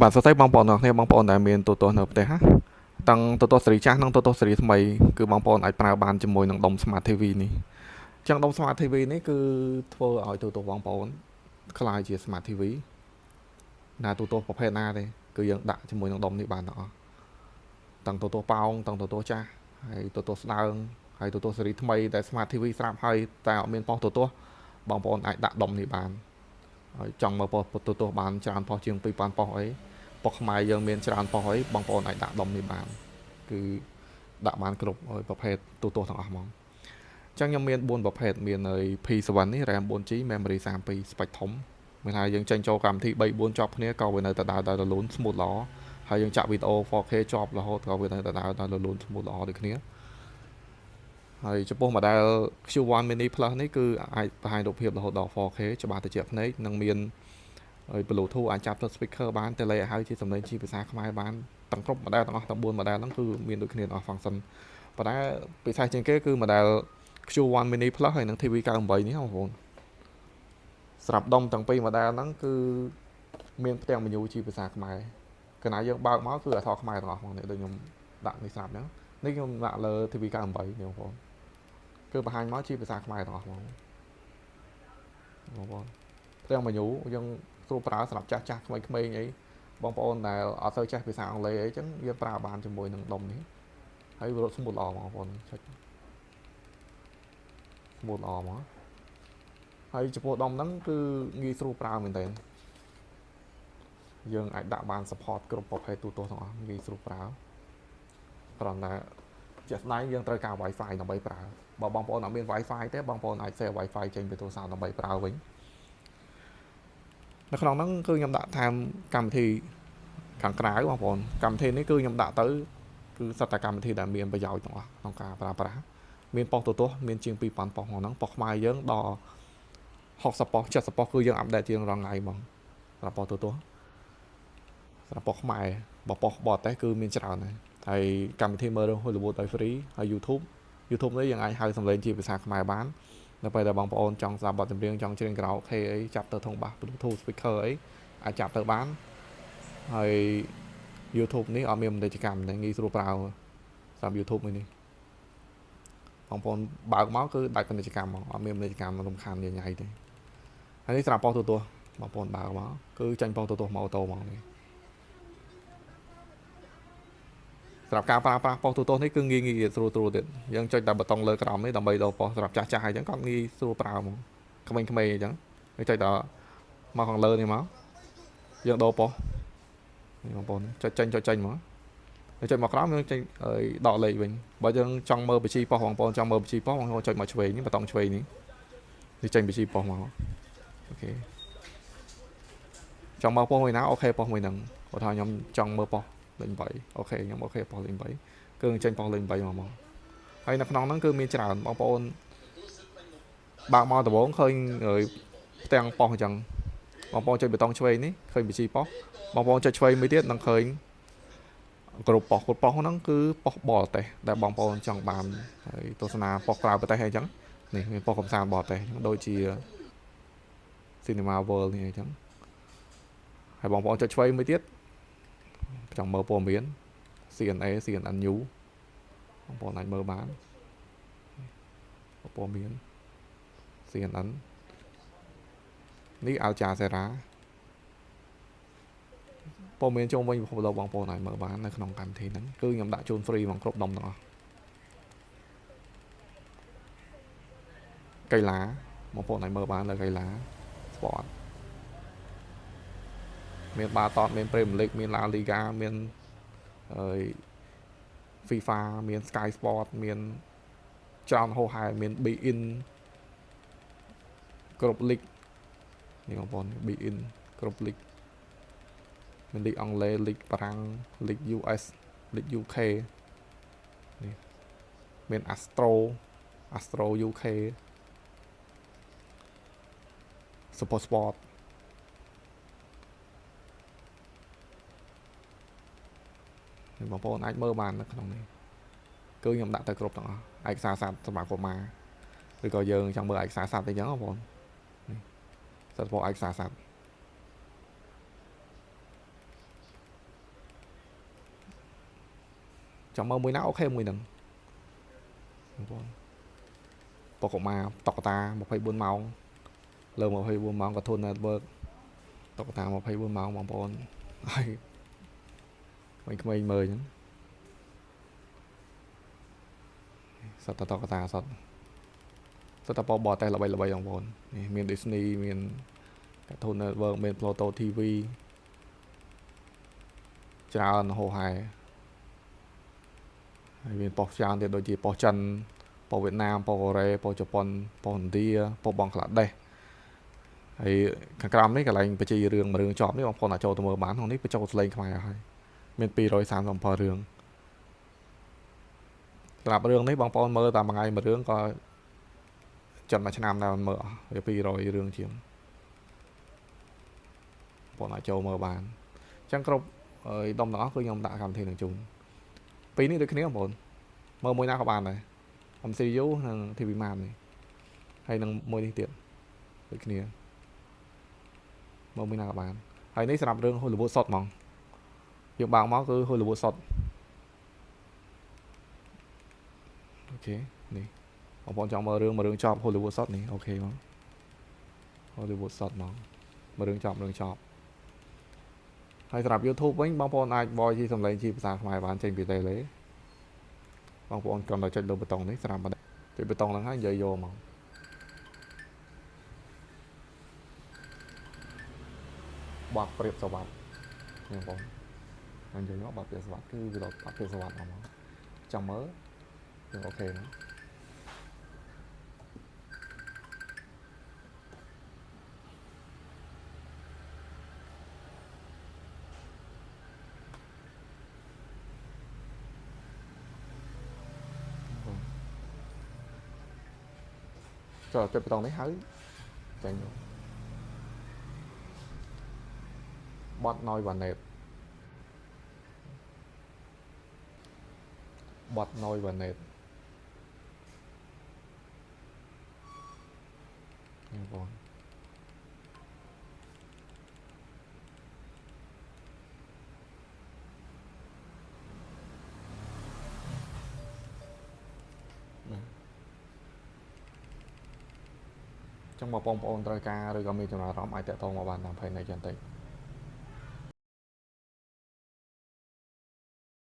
បាទសួស្តីបងប្អូនទាំងអស់គ្នាបងប្អូនដែលមានទូទាស់នៅផ្ទះណាតាំងទូទាស់សេរីចាស់និងទូទាស់សេរីថ្មីគឺបងប្អូនអាចប្រើបានជាមួយនឹងដុំ Smart TV នេះអញ្ចឹងដុំ Smart TV នេះគឺធ្វើឲ្យទូទាស់បងប្អូនក្លាយជា Smart TV ណាទូទាស់ប្រភេទណាទេគឺយើងដាក់ជាមួយនឹងដុំនេះបានទាំងអស់តាំងទូទាស់ប៉ោងតាំងទូទាស់ចាស់ហើយទូទាស់ស្ដើងហើយទូទាស់សេរីថ្មីដែល Smart TV ស្រាប់ហើយតែអត់មានប៉ុសទូទាស់បងប្អូនអាចដាក់ដុំនេះបានហើយចង់មើលប៉ុសទូទាស់បានច្រើនប៉ុសជាង2000ប៉ុសអីប៉ុសខ្មែរយើងមានច្រើនប៉ុសអីបងប្អូនអាចដាក់ដុំនេះបានគឺដាក់បានគ្រប់ប្រភេទទូទាស់ទាំងអស់ហ្មងអញ្ចឹងខ្ញុំមាន4ប្រភេទមានហើយ P7 នេះ RAM 4G memory 32 ស្ពេចធំមានថាយើងចេញចូលកម្មវិធី3 4ជាប់គ្នាក៏វានៅតែដើរដោយរលូន smooth ល្អហើយយើងចាក់វីដេអូ 4K ជាប់រហូតក៏វានៅតែដើរដោយរលូន smooth ល្អដូចគ្នាហើយចំពោះ model Q1 Mini Plus នេះគឺអាចបង្ហាញរូបភាពរហូតដល់ 4K ច្បាស់ត្រជាក់ភ្នែកនិងមានហើយ Bluetooth អាចចាប់ទៅ speaker បាន tele ឲ្យជាសំឡេងជាភាសាខ្មែរបានទាំងគ្រប់ model ទាំងអស់ទាំង4 model ហ្នឹងគឺមានដូចគ្នាទាំងអស់ function ប៉ុន្តែពិសេសជាងគេគឺ model Q1 Mini Plus ហើយនិង TV 98នេះបងប្អូនស្រាប់ដុំទាំងពីរ model ហ្នឹងគឺមានផ្ទាំង menu ជាភាសាខ្មែរកាលណាយើងបើកមកគឺអក្សរខ្មែរទាំងអស់ហ្មងនេះដូចខ្ញុំដាក់នេះស្រាប់អញ្ចឹងនេះខ្ញុំដាក់លើ TV 98នេះបងប្អូនគឺបង្ហាញមកជាភាសាខ្មែរទាំងអស់ហ្មងបងប្អូនផ្ទាំង menu យើងស្រួលប្រើសម្រាប់ចាស់ចាស់ក្មេងៗអីបងប្អូនដែលអត់សូវចេះភាសាអង់គ្លេសអីចឹងយើងប្រើបានជាមួយនឹងដុំនេះហើយវារត់ស្មូតល្អបងប្អូនចុចស្មូតល្អមកហើយចំពោះដុំហ្នឹងគឺងាយស្រួលប្រើមែនទែនយើងអាចដាក់បាន support គ្រប់ប្រភេទទូទាស់ទាំងអស់ងាយស្រួលប្រើគ្រាន់តែជាក់ស្ដែងយើងត្រូវការ Wi-Fi ដើម្បីប្រើបើបងប្អូនអត់មាន Wi-Fi ទេបងប្អូនអាច share Wi-Fi ចេញពីទូរស័ព្ទដើម្បីប្រើវិញនៅក្នុងហ្នឹងគឺខ្ញុំដាក់ថែមកម្មវិធីខាងក្រៅបងប្អូនកម្មវិធីនេះគឺខ្ញុំដាក់ទៅគឺសិតតែកម្មវិធីដែលមានប្រយោជន៍ទាំងអស់ក្នុងការប្រើប្រាស់មានប៉ុសទូទាស់មានជាង2000ប៉ុសហ្នឹងប៉ុសខ្មែរយើងដល់60ប៉ុស70ប៉ុសគឺយើងអាប់ដេតជាងរាល់ថ្ងៃហ្មងសម្រាប់ប៉ុសទូទាស់សម្រាប់ប៉ុសខ្មែរបើប៉ុសបរទេសគឺមានច្រើនហើយកម្មវិធីមើលរឿង Hollywood ឲ្យ free ហើយ YouTube នេះយើងអាចហៅសំឡេងជាភាសាខ្មែរបាននៅពេលដែលបងប្អូនចង់ស្ដាប់បទចម្រៀងចង់ច្រៀងខារ៉ាអូខេអីចាប់ទៅធុងបាស Bluetooth speaker អីអាចចាប់ទៅបានហើយ YouTube នេះអត់មានមតិកម្មតែងាយស្រួលប្រើសម្រាប់ YouTube នេះបងប្អូនបើកមកគឺដាច់ពាណិជ្ជកម្មហ្មងអត់មានពាណិជ្ជកម្មរំខានញ៉ៃទេហើយនេះសម្រាប់ប៉ុសទូទាស់បងប្អូនបើកមកគឺចាញ់ប៉ុសទូទាស់មកអូតូហ្មងនេះសម្រាប់ការប្រើប្រាស់ប៉ុសទូទាស់នេះគឺងាយស្រួលទៀតយើងចុចតែប៊ូតុងលើក្រោមនេះដើម្បីដូរប៉ុសសម្រាប់ចាស់អញ្ចឹងគាត់ងាយស្រួលប្រើហ្មងក្មេងៗអញ្ចឹងយើងចុចដល់មកខាងលើនេះមកយើងដូរប៉ុសនេះបងប្អូនចុចចេញមកចុចមកក្រោមយើងចេញដកលេខវិញបើយើងចង់មើលបញ្ជីប៉ុសបងប្អូនចង់មើលបញ្ជីប៉ុសបងប្អូនចុចមកឆ្វេងនេះប៊ូតុងឆ្វេងនេះចេញបញ្ជីប៉ុសមកអូខេចង់មើលប៉ុសមួយណាអូខេប៉ុសមួយហ្នឹងគាត់ថាខ្ញុំចង់មើលប៉ុសលេខ8អូខេខ្ញុំអូខេប៉ុសលេខ8គឺចេញប៉ុសលេខ8មកហើយនៅក្នុងហ្នឹងគឺមានច្រើនបងប្អូនបើកមកដំបូងឃើញផ្ទាំងប៉ុសអញ្ចឹងបងប្អូនចុចប៊ូតុងឆ្វេងនេះឃើញបញ្ជីប៉ុសបងប្អូនចុចឆ្វេងមួយទៀតនឹងឃើញគ្រប់ប៉ុសហ្នឹងគឺប៉ុសបរទេសដែលបងប្អូនចង់បានហើយទស្សនាប៉ុសក្រៅប្រទេសអីចឹងនេះមានប៉ុសកំសាន្តបរទេសដូចជា Cinema World នេះអីចឹងហើយបងប្អូនចុចឆ្វេងមួយទៀតចង់មើលព័ត៌មាន CNA CNN News បងប្អូនអាចមើលបានព័ត៌មាន CNN នេះ Al Jazeera ព័ត៌មានជុំវិញពិភពលោកបងប្អូនអាចមើលបាននៅក្នុងកម្មវិធីហ្នឹងគឺខ្ញុំដាក់ជូន free មកគ្រប់ដុំទាំងអស់កីឡាបងប្អូនអាចមើលបានលើកីឡា sport មានបាល់ទាត់មាន Premier League មាន La Liga មានFIFA មាន Sky Sport មានច្រើនហោហែមាន Be In គ្រប់ league នេះបងប្អូន Be In គ្រប់ league មាន league អង់គ្លេស league បារាំង league US league UK នេះមាន Astro UK Super Sport នេះបងប្អូនអាចមើលបាននៅក្នុងនេះគឺខ្ញុំដាក់ទៅគ្រប់ទាំងអស់ឯកសារស័ព្ទសម្រាប់កុមារឬក៏យើងចង់មើលឯកសារស័ព្ទអីចឹងបងប្អូននេះសិតពោឯកសារស័ព្ទ ចាំមើលមួយណាអូខេមួយហ្នឹងបងប្អូនពកកម៉ាតុកតា24ម៉ោងលើ24ម៉ោងក៏ធូន network តុកតា24ម៉ោងបងប្អូនហើយក្មេងៗមើលអញ្ចឹងសតតុកតាសតតែបបតែល្បីៗបងប្អូននេះមាន Disney មាន Cartoon Network មាន Pluto TV ច្រើនហូរហែហើយមានប៉ុស្តិ៍ច្រើនទៀតដូចជាប៉ុស្តិ៍ចិនប៉ុស្តិ៍វៀតណាមប៉ុស្តិ៍កូរ៉េប៉ុស្តិ៍ជប៉ុនប៉ុស្តិ៍ឥណ្ឌាប៉ុស្តិ៍បង់ក្លាដេសហើយខាងក្រោមនេះកន្លែងបញ្ជីរឿងមួយរឿងជាប់នេះបងប្អូនអាចចូលទៅមើលបានក្នុងនេះបញ្ចូលសលេងខ្មែរហើយមាន237រឿងសម្រាប់រឿងនេះបងប្អូនមើលតាមមួយថ្ងៃមួយរឿងក៏ចំមួយឆ្នាំដែរមិនមើលអស់វា200រឿងជាងបងប្អូនអាចចូលមើលបានអញ្ចឹងគ្រប់ដុំទាំងអស់គឺខ្ញុំដាក់កម្មវិធីនឹងជូនពីរនេះដូចគ្នាបងប្អូនមើលមួយណាក៏បានដែរ MCU និង TV Man នេះហើយនឹងមួយនេះទៀតដូចគ្នាមើលមួយណាក៏បានហើយនេះសម្រាប់រឿង Hollywood សុតហ្មងយើងបើកមកគឺ Hollywood សុតអូខេនេះបងប្អូនចង់មើលរឿងមួយរឿងចប់ Hollywood សុតនេះអូខេហ្មង Hollywood សុតហ្មងមួយរឿងចប់ហើយសម្រាប់ YouTube វិញបងប្អូនអាច voice ជាសំឡេងជាភាសាខ្មែរបានចេញពី tele បងប្អូនគ្រាន់តែចុចលើប៊ូតុងនេះស្រាប់តែចុចប៊ូតុងហ្នឹងហើយនិយាយយកមកបត់ប្រៀបសវត្ថបងប្អូនហើយនិយាយមកបត់ប្រៀបសវត្ថគឺវាបត់ប្រៀបសវត្ថហ្មងចង់មើលយើងអូខេណាចូលចុចប៊ូតុងនេះហើយចាញ់បត់ noise vanet បត់ noise vanet បងប្អូនចឹងមកបងប្អូនត្រូវការឬក៏មានចំណារអារម្មណ៍អាចតាក់ទងមកបានតាម page នេះចឹងតិច